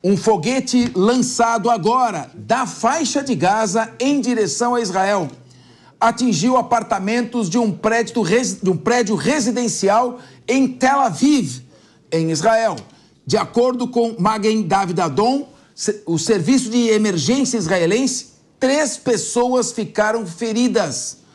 Um foguete lançado agora da faixa de Gaza em direção a Israel atingiu apartamentos de um prédio residencial em Tel Aviv, em Israel. De acordo com Magen David Adom, o serviço de emergência israelense, 3 pessoas ficaram feridas.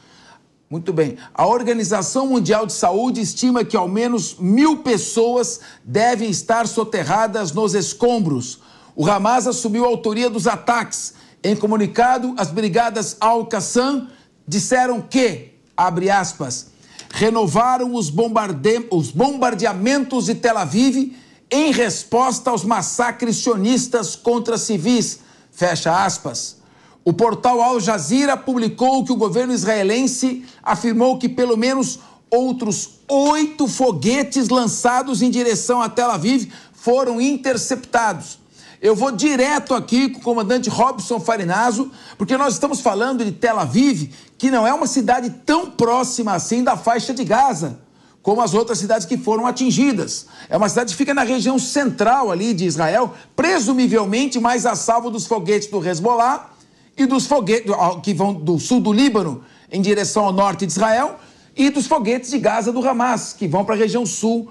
Muito bem. A Organização Mundial de Saúde estima que ao menos 1.000 pessoas devem estar soterradas nos escombros. O Hamas assumiu a autoria dos ataques. Em comunicado, as brigadas Al-Qassam disseram que, abre aspas, renovaram os bombardeamentos de Tel Aviv em resposta aos massacres sionistas contra civis, fecha aspas. O portal Al Jazeera publicou que o governo israelense afirmou que pelo menos outros 8 foguetes lançados em direção a Tel Aviv foram interceptados. Eu vou direto aqui com o comandante Robson Farinazzo, porque nós estamos falando de Tel Aviv, que não é uma cidade tão próxima assim da faixa de Gaza, como as outras cidades que foram atingidas. É uma cidade que fica na região central ali de Israel, presumivelmente mais a salvo dos foguetes do Hezbollah e dos foguetes que vão do sul do Líbano em direção ao norte de Israel e dos foguetes de Gaza do Hamas, que vão para a região sul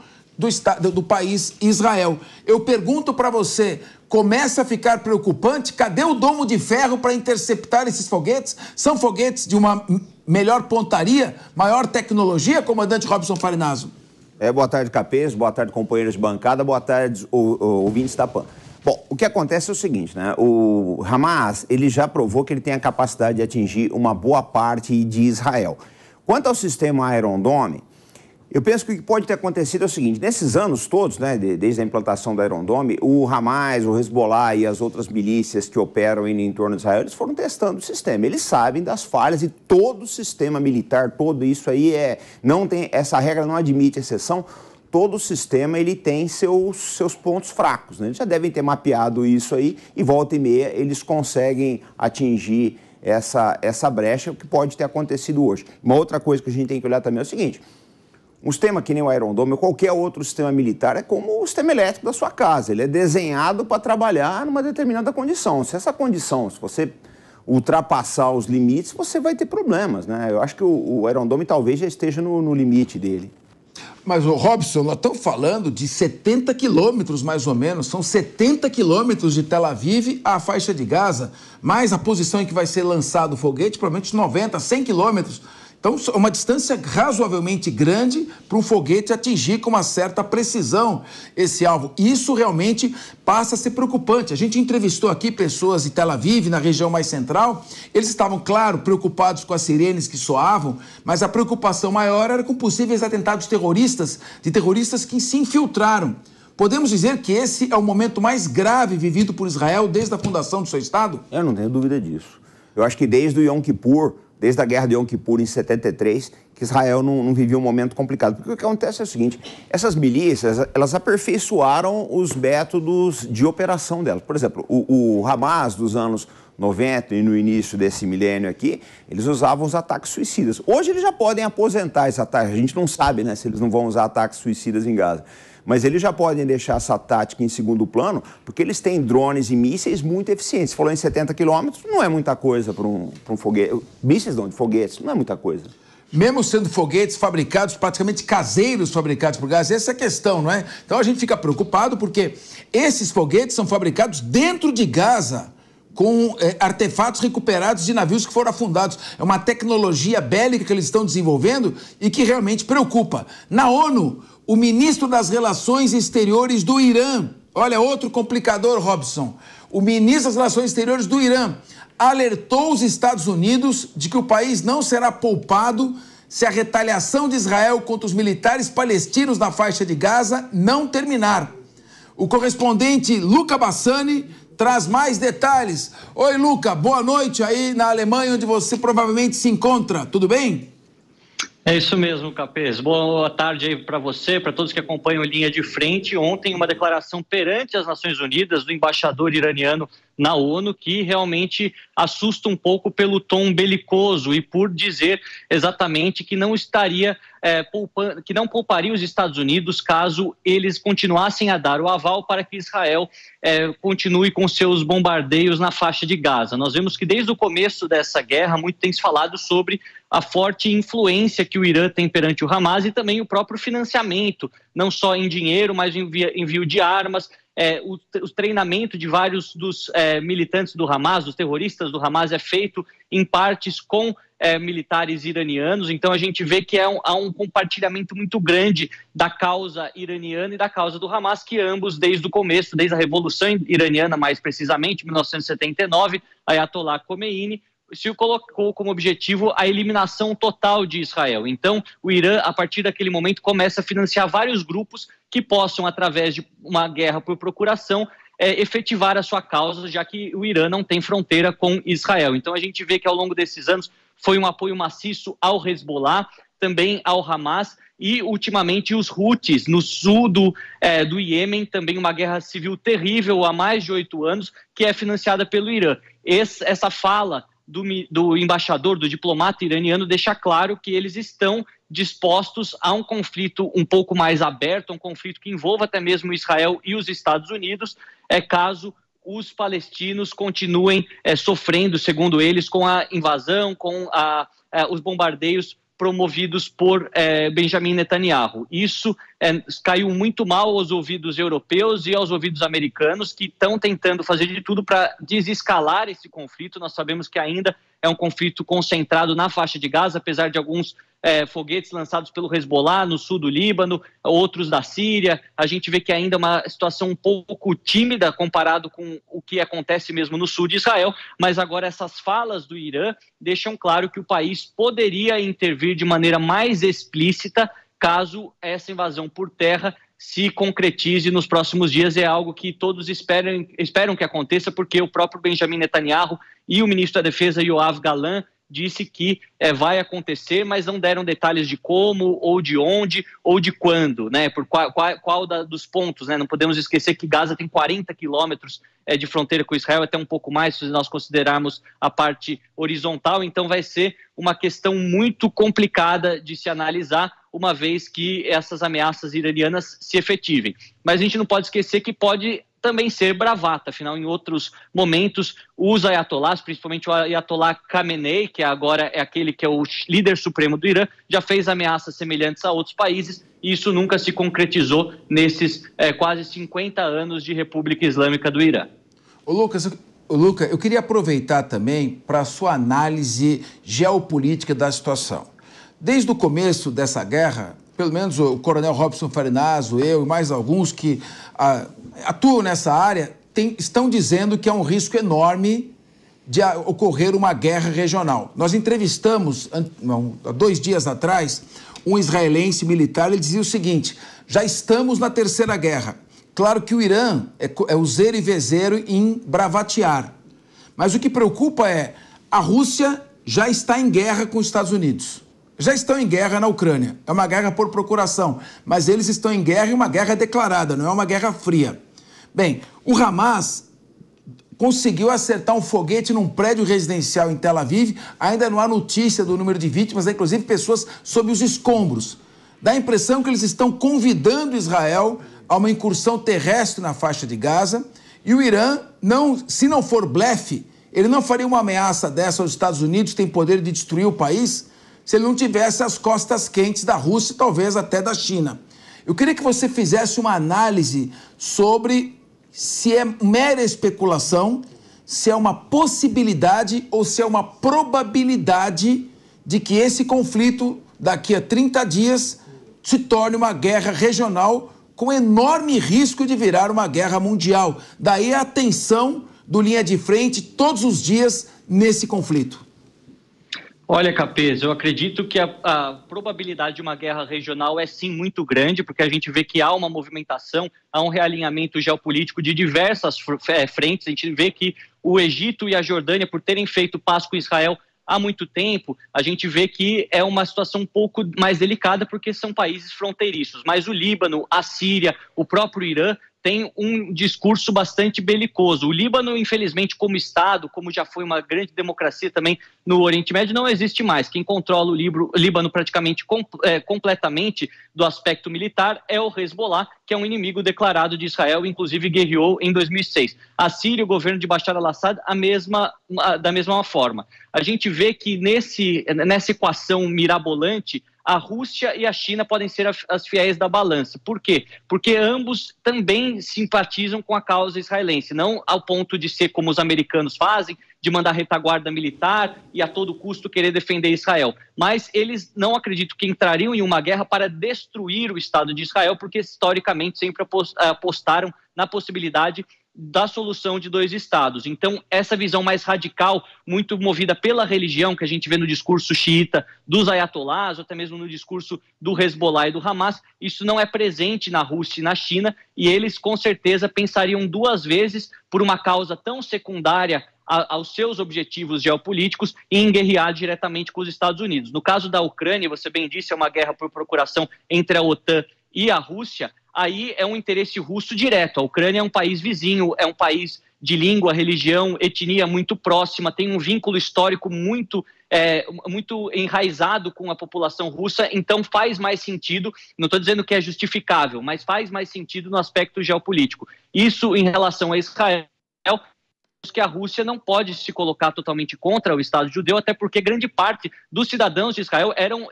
do país Israel. Eu pergunto para você, começa a ficar preocupante? Cadê o domo de ferro para interceptar esses foguetes? São foguetes de uma melhor pontaria, maior tecnologia, comandante Robson Farinazzo? Boa tarde, Capês, boa tarde, companheiros de bancada, boa tarde, ouvintes da PAN. Bom, o que acontece é o seguinte, né? O Hamas, ele já provou que ele tem a capacidade de atingir uma boa parte de Israel. Quanto ao sistema Iron Dome, eu penso que o que pode ter acontecido é o seguinte: nesses anos todos, né, desde a implantação do Iron Dome, o Hamas, o Hezbollah e as outras milícias que operam em torno de Israel, eles foram testando o sistema. Eles sabem das falhas e todo o sistema militar, todo isso aí não tem, essa regra não admite exceção. Todo o sistema ele tem seus pontos fracos, né? Eles já devem ter mapeado isso aí e volta e meia eles conseguem atingir essa brecha, o que pode ter acontecido hoje. Uma outra coisa que a gente tem que olhar também é o seguinte: um sistema que nem o Iron Dome ou qualquer outro sistema militar é como o sistema elétrico da sua casa. Ele é desenhado para trabalhar numa determinada condição. Se essa condição, se você ultrapassar os limites, você vai ter problemas, né? Eu acho que o Iron Dome talvez já esteja no limite dele. Mas, Robson, nós estamos falando de 70 quilômetros, mais ou menos. São 70 quilômetros de Tel Aviv à faixa de Gaza, mais a posição em que vai ser lançado o foguete, provavelmente 90, 100 quilômetros. Então, é uma distância razoavelmente grande para um foguete atingir com uma certa precisão esse alvo. Isso realmente passa a ser preocupante. A gente entrevistou aqui pessoas de Tel Aviv, na região mais central. Eles estavam, claro, preocupados com as sirenes que soavam, mas a preocupação maior era com possíveis atentados terroristas, de terroristas que se infiltraram. Podemos dizer que esse é o momento mais grave vivido por Israel desde a fundação do seu Estado? Eu não tenho dúvida disso. Eu acho que desde o Yom Kippur, desde a guerra de Yom Kippur em 73, que Israel não vivia um momento complicado. Porque o que acontece é o seguinte: essas milícias, elas aperfeiçoaram os métodos de operação delas. Por exemplo, o Hamas dos anos 90 e no início desse milênio aqui, eles usavam os ataques suicidas. Hoje eles já podem aposentar esses ataques. A gente não sabe, né, se eles não vão usar ataques suicidas em Gaza. Mas eles já podem deixar essa tática em segundo plano, porque eles têm drones e mísseis muito eficientes. Você falou em 70 quilômetros, não é muita coisa para um foguete. Mísseis não, de foguetes, não é muita coisa. Mesmo sendo foguetes fabricados, praticamente caseiros fabricados por Gaza, essa é a questão, não é? Então a gente fica preocupado porque esses foguetes são fabricados dentro de Gaza, com artefatos recuperados de navios que foram afundados. É uma tecnologia bélica que eles estão desenvolvendo e que realmente preocupa. Na ONU, o ministro das Relações Exteriores do Irã, olha, outro complicador, Robson, o ministro das Relações Exteriores do Irã alertou os Estados Unidos de que o país não será poupado se a retaliação de Israel contra os militares palestinos na faixa de Gaza não terminar. O correspondente Luca Bassani traz mais detalhes. Oi, Luca, boa noite aí na Alemanha, onde você provavelmente se encontra. Tudo bem? É isso mesmo, Capês. Boa tarde aí para você, para todos que acompanham Linha de Frente. Ontem, uma declaração perante as Nações Unidas do embaixador iraniano na ONU, que realmente assusta um pouco pelo tom belicoso e por dizer exatamente que não estaria que não pouparia os Estados Unidos caso eles continuassem a dar o aval para que Israel continue com seus bombardeios na faixa de Gaza. Nós vemos que desde o começo dessa guerra muito tem se falado sobre a forte influência que o Irã tem perante o Hamas e também o próprio financiamento, não só em dinheiro, mas envio de armas, o treinamento de vários dos militantes do Hamas, dos terroristas do Hamas, é feito em partes com militares iranianos. Então a gente vê que há um compartilhamento muito grande da causa iraniana e da causa do Hamas, que ambos, desde o começo, desde a Revolução Iraniana, mais precisamente, 1979, Ayatollah Khomeini se colocou como objetivo a eliminação total de Israel. Então, o Irã, a partir daquele momento, começa a financiar vários grupos que possam, através de uma guerra por procuração, efetivar a sua causa, já que o Irã não tem fronteira com Israel. Então, a gente vê que ao longo desses anos foi um apoio maciço ao Hezbollah, também ao Hamas e, ultimamente, os Houthis, no sul do Iêmen, também uma guerra civil terrível há mais de 8 anos, que é financiada pelo Irã. Essa fala do embaixador, do diplomata iraniano, deixa claro que eles estão dispostos a um conflito um pouco mais aberto, um conflito que envolva até mesmo Israel e os Estados Unidos, caso os palestinos continuem sofrendo, segundo eles, com a invasão, com os bombardeios promovidos por Benjamin Netanyahu. Isso caiu muito mal aos ouvidos europeus e aos ouvidos americanos, que estão tentando fazer de tudo para desescalar esse conflito. Nós sabemos que ainda é um conflito concentrado na faixa de Gaza, apesar de alguns foguetes lançados pelo Hezbollah no sul do Líbano, outros da Síria. A gente vê que ainda é uma situação um pouco tímida comparado com o que acontece mesmo no sul de Israel, mas agora essas falas do Irã deixam claro que o país poderia intervir de maneira mais explícita caso essa invasão por terra se concretize nos próximos dias. É algo que todos esperam que aconteça, porque o próprio Benjamin Netanyahu e o ministro da Defesa, Yoav Gallant, disse que vai acontecer, mas não deram detalhes de como, ou de onde, ou de quando, né? Por qual dos pontos, né? Não podemos esquecer que Gaza tem 40 quilômetros de fronteira com Israel, até um pouco mais, se nós considerarmos a parte horizontal. Então vai ser uma questão muito complicada de se analisar, uma vez que essas ameaças iranianas se efetivem. Mas a gente não pode esquecer que pode também ser bravata. Afinal, em outros momentos, os ayatollahs, principalmente o Ayatollah Khamenei, que agora é aquele que é o líder supremo do Irã, já fez ameaças semelhantes a outros países, e isso nunca se concretizou nesses quase 50 anos de República Islâmica do Irã. Luca, eu queria aproveitar também para a sua análise geopolítica da situação. Desde o começo dessa guerra, pelo menos o coronel Robson Farinazo, eu e mais alguns que atuam nessa área, estão dizendo que há um risco enorme de ocorrer uma guerra regional. Nós entrevistamos, há 2 dias atrás, um israelense militar. Ele dizia o seguinte: já estamos na terceira guerra. Claro que o Irã é o zero e vezeiro em bravatear. Mas o que preocupa é a Rússia já está em guerra com os Estados Unidos. Já estão em guerra na Ucrânia. É uma guerra por procuração, mas eles estão em guerra e uma guerra declarada, não é uma guerra fria. Bem, o Hamas conseguiu acertar um foguete num prédio residencial em Tel Aviv. Ainda não há notícia do número de vítimas, inclusive pessoas sob os escombros. Dá a impressão que eles estão convidando Israel a uma incursão terrestre na faixa de Gaza. E o Irã, se não for blefe, ele não faria uma ameaça dessa aos Estados Unidos, tem poder de destruir o país, se ele não tivesse as costas quentes da Rússia e talvez até da China. Eu queria que você fizesse uma análise sobre se é mera especulação, se é uma possibilidade ou se é uma probabilidade de que esse conflito, daqui a 30 dias, se torne uma guerra regional com enorme risco de virar uma guerra mundial. Daí a tensão do linha de frente todos os dias nesse conflito. Olha, Capês, eu acredito que a probabilidade de uma guerra regional é sim muito grande, porque a gente vê que há uma movimentação, há um realinhamento geopolítico de diversas frentes. A gente vê que o Egito e a Jordânia, por terem feito paz com Israel há muito tempo, a gente vê que é uma situação um pouco mais delicada porque são países fronteiriços. Mas o Líbano, a Síria, o próprio Irã tem um discurso bastante belicoso. O Líbano, infelizmente, como Estado, como já foi uma grande democracia também no Oriente Médio, não existe mais. Quem controla o Líbano praticamente completamente do aspecto militar é o Hezbollah, que é um inimigo declarado de Israel, inclusive guerreou em 2006. A Síria, o governo de Bashar al-Assad, da mesma forma. A gente vê que nessa equação mirabolante, a Rússia e a China podem ser as fiéis da balança. Por quê? Porque ambos também simpatizam com a causa israelense, não ao ponto de ser como os americanos fazem, de mandar retaguarda militar e a todo custo querer defender Israel. Mas eles não acreditam que entrariam em uma guerra para destruir o Estado de Israel, porque historicamente sempre apostaram na possibilidade da solução de dois estados. Então, essa visão mais radical, muito movida pela religião, que a gente vê no discurso xiita dos ayatolás, ou até mesmo no discurso do Hezbollah e do Hamas, isso não é presente na Rússia e na China, e eles com certeza pensariam duas vezes por uma causa tão secundária aos seus objetivos geopolíticos e em guerrear diretamente com os Estados Unidos. No caso da Ucrânia, você bem disse, é uma guerra por procuração entre a OTAN e a Rússia. Aí é um interesse russo direto. A Ucrânia é um país vizinho, é um país de língua, religião, etnia muito próxima, tem um vínculo histórico muito enraizado com a população russa, então faz mais sentido, não estou dizendo que é justificável, mas faz mais sentido no aspecto geopolítico. Isso em relação a Israel, que a Rússia não pode se colocar totalmente contra o Estado judeu, até porque grande parte dos cidadãos de Israel eram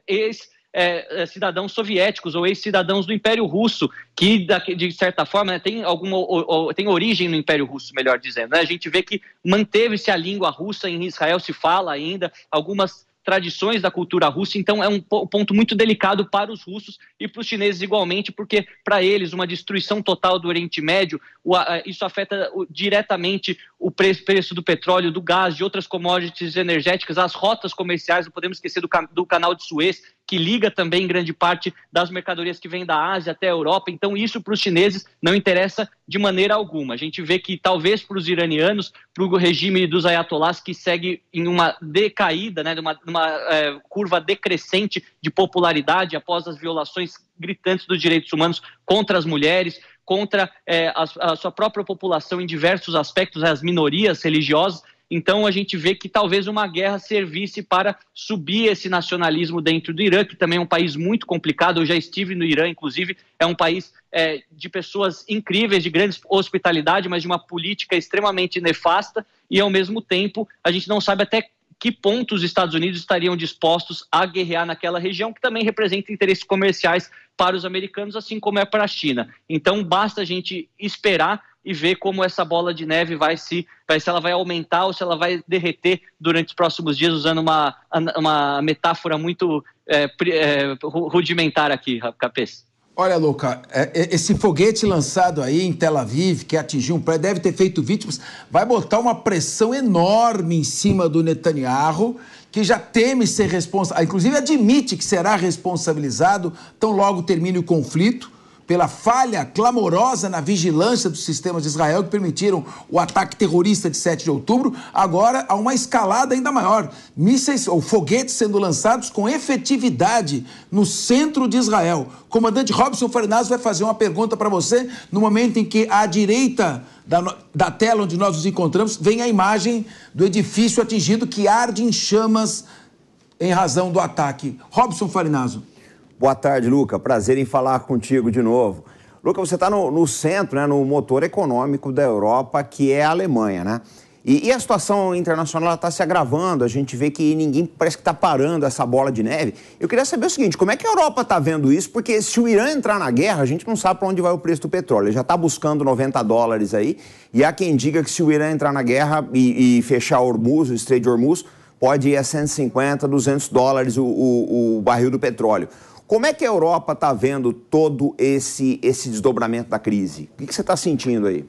cidadãos soviéticos ou ex-cidadãos do Império Russo, que de certa forma, né, tem origem no Império Russo, melhor dizendo, né? A gente vê que manteve-se a língua russa em Israel, se fala ainda algumas tradições da cultura russa, então é um ponto muito delicado para os russos e para os chineses igualmente, porque para eles uma destruição total do Oriente Médio, isso afeta diretamente o preço do petróleo, do gás, de outras commodities energéticas, as rotas comerciais, não podemos esquecer do canal de Suez, que liga também grande parte das mercadorias que vêm da Ásia até a Europa. Então isso para os chineses não interessa de maneira alguma. A gente vê que talvez para os iranianos, para o regime dos ayatolás, que segue em uma decaída, né, numa curva decrescente de popularidade após as violações gritantes dos direitos humanos contra as mulheres, contra a sua própria população em diversos aspectos, as minorias religiosas. Então a gente vê que talvez uma guerra servisse para subir esse nacionalismo dentro do Irã, que também é um país muito complicado. Eu já estive no Irã, inclusive, é um país de pessoas incríveis, de grande hospitalidade, mas de uma política extremamente nefasta, e ao mesmo tempo a gente não sabe até que ponto os Estados Unidos estariam dispostos a guerrear naquela região, que também representa interesses comerciais para os americanos, assim como é para a China. Então basta a gente esperar e ver como essa bola de neve se ela vai aumentar ou se ela vai derreter durante os próximos dias, usando uma metáfora muito rudimentar aqui, Capês. Olha, Luca, esse foguete lançado aí em Tel Aviv, que atingiu um prédio, deve ter feito vítimas, vai botar uma pressão enorme em cima do Netanyahu, que já teme ser responsável, inclusive admite que será responsabilizado tão logo termine o conflito, pela falha clamorosa na vigilância dos sistemas de Israel que permitiram o ataque terrorista de 7 de outubro. Agora há uma escalada ainda maior. Mísseis ou foguetes sendo lançados com efetividade no centro de Israel. O comandante Robson Farinazo vai fazer uma pergunta para você no momento em que à direita da tela onde nós nos encontramos vem a imagem do edifício atingido que arde em chamas em razão do ataque. Robson Farinazo. Boa tarde, Luca. Prazer em falar contigo de novo. Luca, você está no centro, né, no motor econômico da Europa, que é a Alemanha, né? E a situação internacional está se agravando, a gente vê que ninguém parece que está parando essa bola de neve. Eu queria saber o seguinte, como é que a Europa está vendo isso? Porque se o Irã entrar na guerra, a gente não sabe para onde vai o preço do petróleo. Ele já está buscando $90 aí, e há quem diga que se o Irã entrar na guerra e fechar o Estreito de Hormuz, pode ir a $150, $200 o barril do petróleo. Como é que a Europa está vendo todo esse desdobramento da crise? O que você está sentindo aí?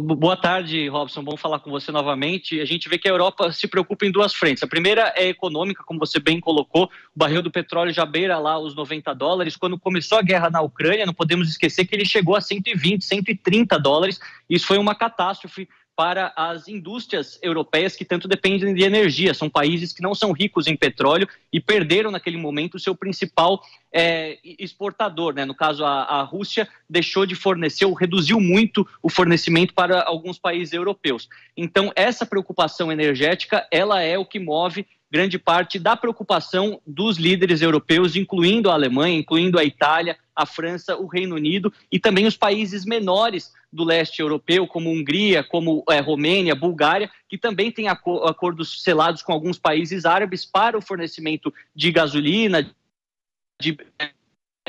Boa tarde, Robson. Bom falar com você novamente. A gente vê que a Europa se preocupa em duas frentes. A primeira é econômica, como você bem colocou. O barril do petróleo já beira lá os $90. Quando começou a guerra na Ucrânia, não podemos esquecer que ele chegou a $120, $130. Isso foi uma catástrofe para as indústrias europeias que tanto dependem de energia. São países que não são ricos em petróleo e perderam naquele momento o seu principal exportador, né? No caso, a Rússia deixou de fornecer ou reduziu muito o fornecimento para alguns países europeus. Então, essa preocupação energética, ela é o que move grande parte da preocupação dos líderes europeus, incluindo a Alemanha, incluindo a Itália, a França, o Reino Unido e também os países menores do leste europeu, como Hungria, como Romênia, Bulgária, que também têm acordos selados com alguns países árabes para o fornecimento de gasolina, de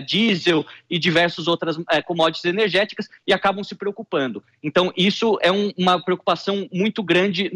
diesel e diversas outras commodities energéticas e acabam se preocupando. Então, isso é uma preocupação muito grande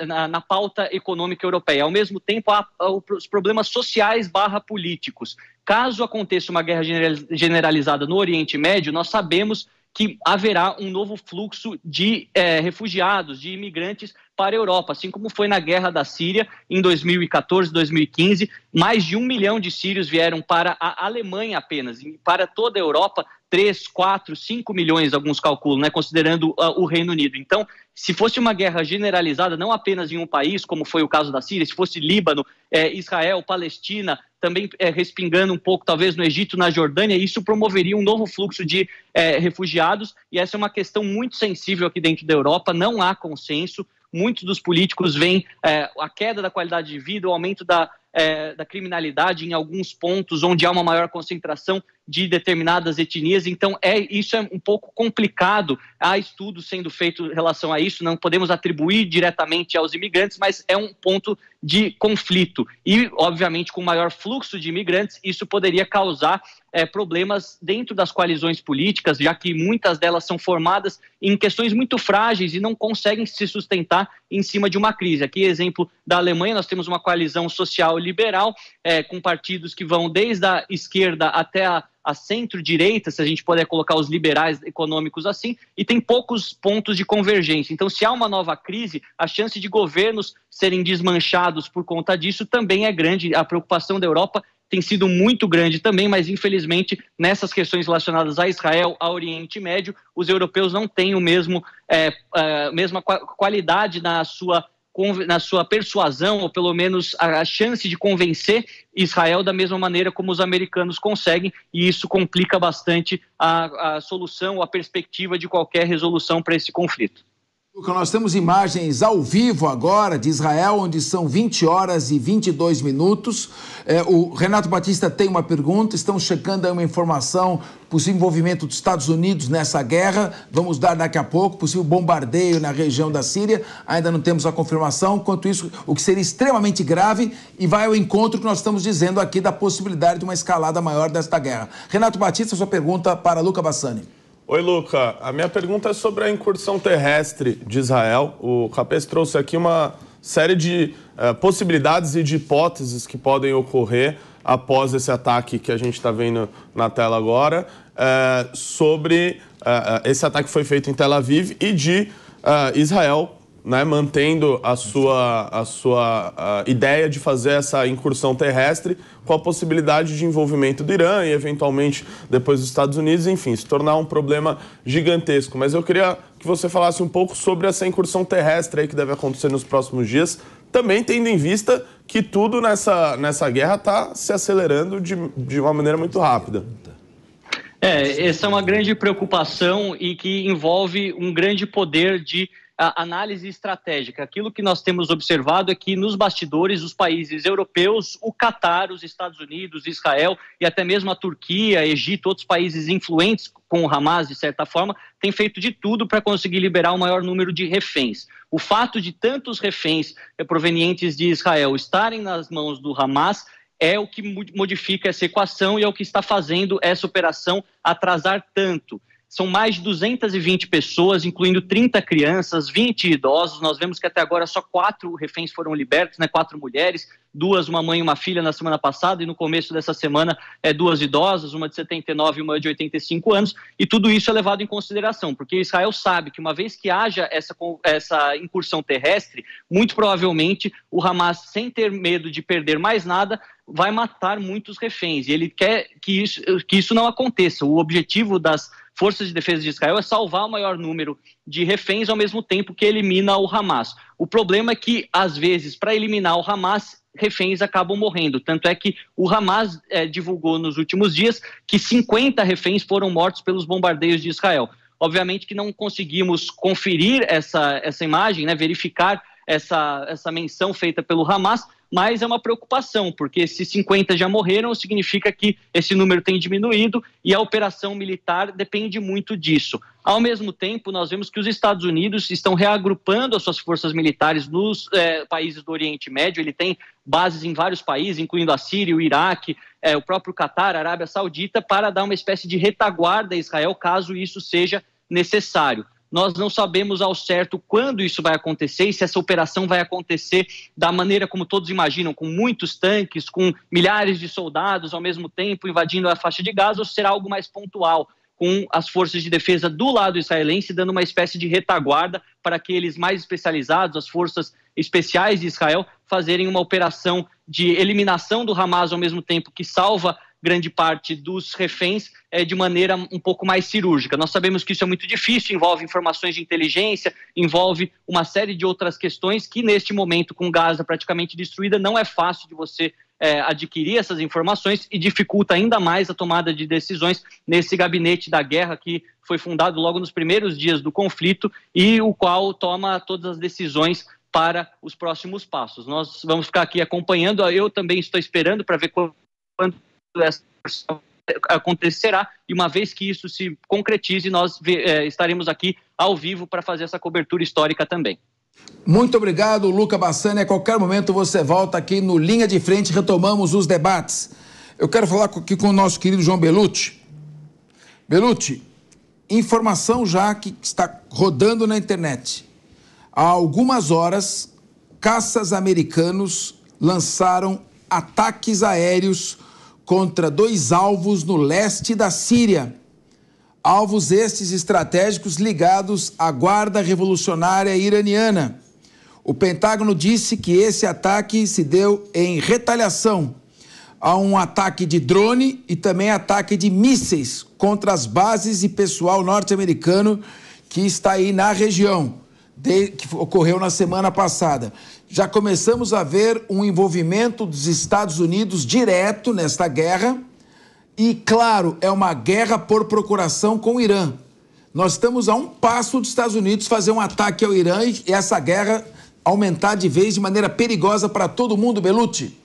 na pauta econômica europeia. Ao mesmo tempo, há os problemas sociais /políticos. Caso aconteça uma guerra generalizada no Oriente Médio, nós sabemos que haverá um novo fluxo de refugiados, de imigrantes para a Europa, assim como foi na guerra da Síria em 2014, 2015, mais de 1 milhão de sírios vieram para a Alemanha apenas, e para toda a Europa, 3, 4, 5 milhões, alguns calculam, né, considerando o Reino Unido. Então, se fosse uma guerra generalizada, não apenas em um país, como foi o caso da Síria, se fosse Líbano, Israel, Palestina, também respingando um pouco, talvez no Egito, na Jordânia, isso promoveria um novo fluxo de refugiados, e essa é uma questão muito sensível aqui dentro da Europa, não há consenso. Muitos dos políticos veem a queda da qualidade de vida, o aumento da criminalidade em alguns pontos onde há uma maior concentração de determinadas etnias. Então, isso é um pouco complicado. Há estudos sendo feitos em relação a isso, não podemos atribuir diretamente aos imigrantes, mas é um ponto de conflito. E, obviamente, com maior fluxo de imigrantes, isso poderia causar problemas dentro das coalizões políticas, já que muitas delas são formadas em questões muito frágeis e não conseguem se sustentar em cima de uma crise. Aqui, exemplo da Alemanha, nós temos uma coalizão social liberal, com partidos que vão desde a esquerda até a centro-direita, se a gente puder colocar os liberais econômicos assim, e tem poucos pontos de convergência. Então, se há uma nova crise, a chance de governos serem desmanchados por conta disso também é grande. A preocupação da Europa tem sido muito grande também, mas infelizmente nessas questões relacionadas a Israel, ao Oriente Médio, os europeus não têm a mesma qualidade na sua persuasão, ou pelo menos a chance de convencer Israel da mesma maneira como os americanos conseguem, e isso complica bastante a solução, a perspectiva de qualquer resolução para esse conflito. Nós temos imagens ao vivo agora de Israel, onde são 20 horas e 22 minutos. O Renato Batista tem uma pergunta, estão checando aí uma informação, possível envolvimento dos Estados Unidos nessa guerra, vamos dar daqui a pouco, possível bombardeio na região da Síria, ainda não temos a confirmação, enquanto isso, o que seria extremamente grave e vai ao encontro que nós estamos dizendo aqui da possibilidade de uma escalada maior desta guerra. Renato Batista, sua pergunta para Luca Bassani. Oi, Luca. A minha pergunta é sobre a incursão terrestre de Israel. O Capês trouxe aqui uma série de possibilidades e de hipóteses que podem ocorrer após esse ataque que a gente está vendo na tela agora, sobre esse ataque que foi feito em Tel Aviv e de Israel, né, mantendo a sua ideia de fazer essa incursão terrestre com a possibilidade de envolvimento do Irã e, eventualmente, depois dos Estados Unidos, enfim, se tornar um problema gigantesco. Mas eu queria que você falasse um pouco sobre essa incursão terrestre aí que deve acontecer nos próximos dias, também tendo em vista que tudo nessa guerra está se acelerando de uma maneira muito rápida. Essa é uma grande preocupação e que envolve um grande poder de análise estratégica. Aquilo que nós temos observado é que nos bastidores os países europeus, o Catar, os Estados Unidos, Israel e até mesmo a Turquia, Egito, outros países influentes com o Hamas, de certa forma, têm feito de tudo para conseguir liberar o maior número de reféns. O fato de tantos reféns provenientes de Israel estarem nas mãos do Hamas é o que modifica essa equação e é o que está fazendo essa operação atrasar tanto. São mais de 220 pessoas, incluindo 30 crianças, 20 idosos. Nós vemos que até agora só 4 reféns foram libertos, né? 4 mulheres, 2, uma mãe e uma filha na semana passada, e no começo dessa semana 2 idosas, uma de 79 e uma de 85 anos, e tudo isso é levado em consideração, porque Israel sabe que uma vez que haja essa incursão terrestre, muito provavelmente o Hamas, sem ter medo de perder mais nada, vai matar muitos reféns, e ele quer que isso não aconteça. O objetivo das forças de defesa de Israel é salvar o maior número de reféns ao mesmo tempo que elimina o Hamas. O problema é que, às vezes, para eliminar o Hamas, reféns acabam morrendo. Tanto é que o Hamas divulgou nos últimos dias que 50 reféns foram mortos pelos bombardeios de Israel. Obviamente que não conseguimos conferir essa imagem, né, verificar essa menção feita pelo Hamas, mas é uma preocupação, porque se 50 já morreram, significa que esse número tem diminuído e a operação militar depende muito disso. Ao mesmo tempo, nós vemos que os Estados Unidos estão reagrupando as suas forças militares nos países do Oriente Médio. Ele tem bases em vários países, incluindo a Síria, o Iraque, o próprio Catar, a Arábia Saudita, para dar uma espécie de retaguarda a Israel, caso isso seja necessário. Nós não sabemos ao certo quando isso vai acontecer e se essa operação vai acontecer da maneira como todos imaginam, com muitos tanques, com milhares de soldados ao mesmo tempo invadindo a faixa de Gaza, ou será algo mais pontual, com as forças de defesa do lado israelense dando uma espécie de retaguarda para aqueles mais especializados, as forças especiais de Israel, fazerem uma operação de eliminação do Hamas ao mesmo tempo que salva grande parte dos reféns de maneira um pouco mais cirúrgica. Nós sabemos que isso é muito difícil, envolve informações de inteligência, envolve uma série de outras questões que neste momento, com Gaza praticamente destruída, não é fácil de você adquirir essas informações e dificulta ainda mais a tomada de decisões nesse gabinete da guerra que foi fundado logo nos primeiros dias do conflito e o qual toma todas as decisões para os próximos passos. Nós vamos ficar aqui acompanhando, eu também estou esperando para ver quando essa acontecerá, e uma vez que isso se concretize, nós estaremos aqui ao vivo para fazer essa cobertura histórica também. Muito obrigado, Luca Bassani. A qualquer momento você volta aqui no Linha de Frente, retomamos os debates. Eu quero falar aqui com o nosso querido João Belucci. Belucci, informação já que está rodando na internet. Há algumas horas, caças americanos lançaram ataques aéreos contra 2 alvos no leste da Síria. Alvos estes estratégicos ligados à Guarda Revolucionária Iraniana. O Pentágono disse que esse ataque se deu em retaliação a um ataque de drone e também ataque de mísseis contra as bases e pessoal norte-americano que está aí na região, que ocorreu na semana passada. Já começamos a ver um envolvimento dos Estados Unidos direto nesta guerra e, claro, é uma guerra por procuração com o Irã. Nós estamos a um passo dos Estados Unidos fazer um ataque ao Irã e essa guerra aumentar de vez de maneira perigosa para todo mundo, Belucci.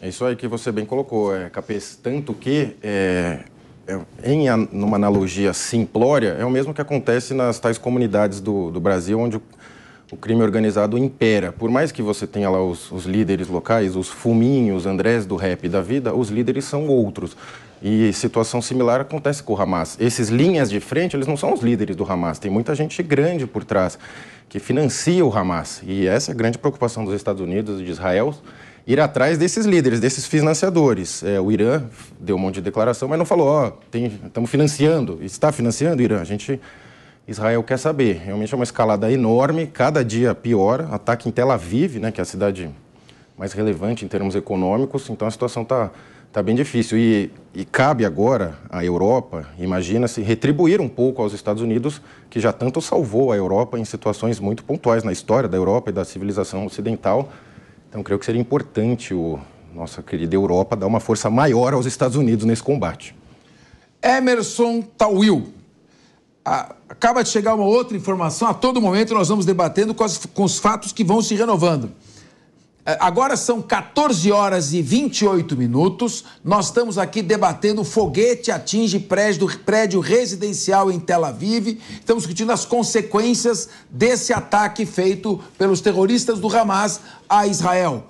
É isso aí que você bem colocou, Capês. Tanto que, numa analogia simplória, é o mesmo que acontece nas tais comunidades do Brasil, onde o crime organizado impera. Por mais que você tenha lá os líderes locais, os fuminhos, Andrés do rap da vida, os líderes são outros. E situação similar acontece com o Hamas. Esses linhas de frente, eles não são os líderes do Hamas. Tem muita gente grande por trás que financia o Hamas. E essa é a grande preocupação dos Estados Unidos e de Israel, ir atrás desses líderes, desses financiadores. O Irã deu um monte de declaração, mas não falou, estamos financiando. Está financiando, Irã? Israel quer saber. Realmente é uma escalada enorme, cada dia pior. Ataque em Tel Aviv, né, que é a cidade mais relevante em termos econômicos. Então a situação está bem difícil. E cabe agora à Europa, imagina-se, retribuir um pouco aos Estados Unidos, que já tanto salvou a Europa em situações muito pontuais na história da Europa e da civilização ocidental. Então creio que seria importante nossa querida Europa dar uma força maior aos Estados Unidos nesse combate. Emerson Tawil. Acaba de chegar uma outra informação, a todo momento nós vamos debatendo com os fatos que vão se renovando. Agora são 14 horas e 28 minutos, nós estamos aqui debatendo foguete atinge prédio residencial em Tel Aviv, estamos discutindo as consequências desse ataque feito pelos terroristas do Hamas a Israel.